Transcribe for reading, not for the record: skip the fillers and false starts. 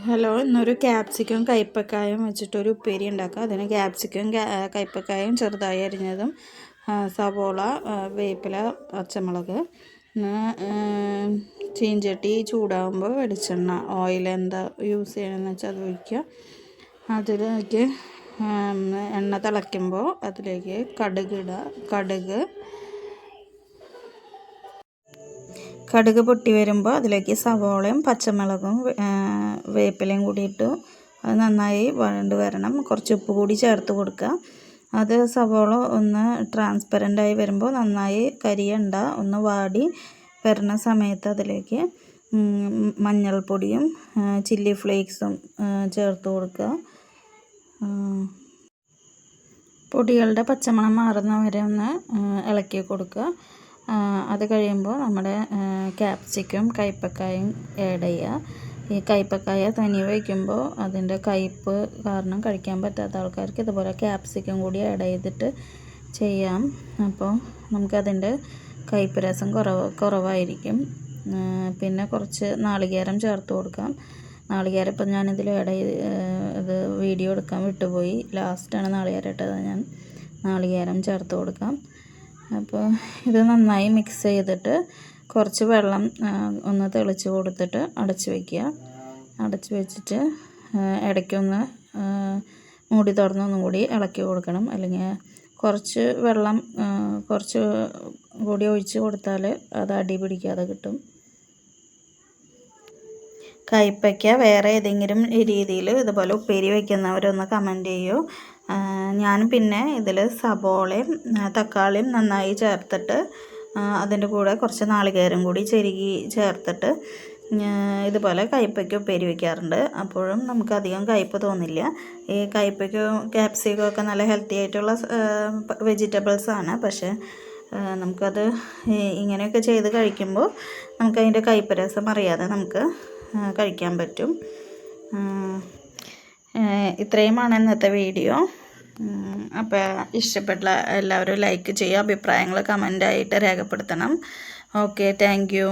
Hello, ഇന്നൊരു capsicum കയ്പ്പക്കായും വെച്ചിട്ടൊരു ഉപ്പേരി ഉണ്ടാക്കാം. അതിന് ക്യാപ്സിക്കം കയ്പ്പക്കായും ചെറുതായി അരിഞ്ഞതും സവോള, വേപ്പില, പച്ചമുളക്, ചീഞ്ചട്ടി ചൂടാകുമ്പോൾ വെളിച്ചെണ്ണ ഓയിൽ എന്താ യൂസ് ചെയ്യണമെന്ന് വെച്ചാൽ അത് ഒഴിക്കുക. അതിലേക്ക് എണ്ണ തിളയ്ക്കുമ്പോൾ അതിലേക്ക് കടുക് ഇടുക. കടുക് പൊട്ടി വരുമ്പോൾ അതിലേക്ക് സവോളയും പച്ചമുളകും വേപ്പിലയും കൂടി ഇട്ട് അത് നന്നായി വഴണ്ട് വരണം. കുറച്ച് ഉപ്പ് കൂടി ചേർത്ത് കൊടുക്കുക. അത് സവോള ഒന്ന് ട്രാൻസ്പെറൻ്റായി വരുമ്പോൾ നന്നായി കരിയണ്ട ഒന്ന് വാടി വരുന്ന സമയത്ത് അതിലേക്ക് മഞ്ഞൾപ്പൊടിയും ചില്ലി ഫ്ലേക്സും ചേർത്ത് കൊടുക്കുക. പൊടികളുടെ പച്ചമണം മാറുന്ന വരെ ഒന്ന് ഇളക്കി കൊടുക്കുക. അത് കഴിയുമ്പോൾ നമ്മുടെ ക്യാപ്സിക്കം കയ്പ്പക്കായും ആഡ് ചെയ്യുക. ഈ കയ്പ്പക്കായ തനിയെ വയ്ക്കുമ്പോൾ അതിൻ്റെ കയ്പ്പ് കാരണം കഴിക്കാൻ പറ്റാത്ത ആൾക്കാർക്ക് ഇതുപോലെ ക്യാപ്സിക്കം കൂടി ആഡ് ചെയ്തിട്ട് ചെയ്യാം. അപ്പോൾ നമുക്കതിൻ്റെ കയ്പ്പ് രസം കുറവായിരിക്കും. പിന്നെ കുറച്ച് നാളികേരം ചേർത്ത് കൊടുക്കാം. നാളികേരം ഇപ്പം ഞാനിതിൽ ഇത് വീഡിയോ എടുക്കാൻ വിട്ടുപോയി. ലാസ്റ്റാണ് നാളികേരം ഇട്ടത്. ഞാൻ നാളികേരം ചേർത്ത് കൊടുക്കാം. അപ്പോൾ ഇത് നന്നായി മിക്സ് ചെയ്തിട്ട് കുറച്ച് വെള്ളം ഒന്ന് തെളിച്ച് കൊടുത്തിട്ട് അടച്ച് വെച്ചിട്ട് ഇടയ്ക്കൊന്ന് മൂടി തുറന്നൊന്നും കൂടി ഇളക്കി കൊടുക്കണം. അല്ലെങ്കിൽ കുറച്ച് വെള്ളം കുറച്ച് കൂടി ഒഴിച്ച് കൊടുത്താൽ അത് അടി പിടിക്കാതെ കിട്ടും. കയ്പ്പയ്ക്ക വേറെ ഏതെങ്കിലും രീതിയിൽ ഇതുപോലെ ഉപ്പേരി വയ്ക്കുന്നവരൊന്ന് കമൻറ്റ് ചെയ്യൂ. ഞാൻ പിന്നെ ഇതിൽ സവോളയും തക്കാളിയും നന്നായി ചേർത്തിട്ട് അതിൻ്റെ കൂടെ കുറച്ച് നാളികേരം കൂടി ചെരുകി ചേർത്തിട്ട് ഇതുപോലെ കയ്പ്പയ്ക്ക ഉപ്പേരി വയ്ക്കാറുണ്ട്. അപ്പോഴും നമുക്കധികം കയ്പ്പ് തോന്നില്ല. ഈ കയ്പ്പയ്ക്കും ക്യാപ്സിക്കം ഒക്കെ നല്ല ഹെൽത്തി ആയിട്ടുള്ള വെജിറ്റബിൾസാണ്. പക്ഷേ നമുക്കത് ഇങ്ങനെയൊക്കെ ചെയ്ത് കഴിക്കുമ്പോൾ നമുക്കതിൻ്റെ കയ്പ്പ് രസം അറിയാതെ നമുക്ക് കഴിക്കാൻ പറ്റും. ഇത്രയുമാണ് ഇന്നത്തെ വീഡിയോ. അപ്പോൾ ഇഷ്ടപ്പെട്ട എല്ലാവരും ലൈക്ക് ചെയ്യുക. അഭിപ്രായങ്ങൾ കമൻ്റായിട്ട് രേഖപ്പെടുത്തണം. Okay, thank you.